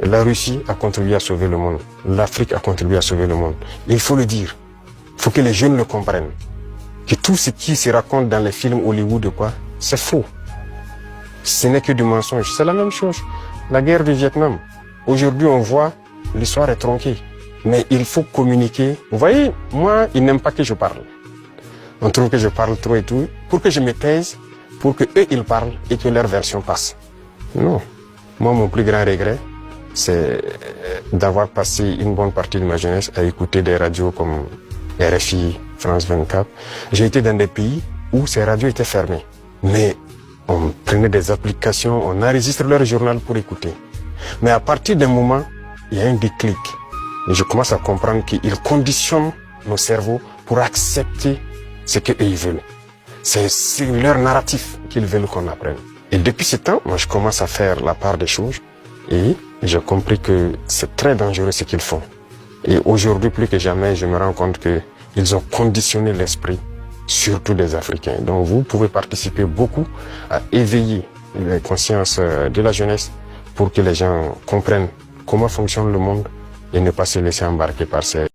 La Russie a contribué à sauver le monde. L'Afrique a contribué à sauver le monde. Il faut le dire. Il faut que les jeunes le comprennent. Que tout ce qui se raconte dans les films Hollywood ou quoi, c'est faux. Ce n'est que du mensonge. C'est la même chose. La guerre du Vietnam. Aujourd'hui, on voit, l'histoire est tronquée. Mais il faut communiquer. Vous voyez, moi, ils n'aiment pas que je parle. On trouve que je parle trop et tout. Pour que je me taise, pour que eux, ils parlent et que leur version passe. Non. Moi, mon plus grand regret, c'est d'avoir passé une bonne partie de ma jeunesse à écouter des radios comme RFI, France 24. J'ai été dans des pays où ces radios étaient fermées. Mais on prenait des applications, on enregistre leur journal pour écouter. Mais à partir d'un moment, il y a un déclic. Et je commence à comprendre qu'ils conditionnent nos cerveaux pour accepter ce qu'eux ils veulent. C'est leur narratif qu'ils veulent qu'on apprenne. Et depuis ce temps, moi je commence à faire la part des choses et j'ai compris que c'est très dangereux ce qu'ils font. Et aujourd'hui, plus que jamais, je me rends compte qu'ils ont conditionné l'esprit, surtout des Africains. Donc vous pouvez participer beaucoup à éveiller les consciences de la jeunesse pour que les gens comprennent comment fonctionne le monde et ne pas se laisser embarquer par ces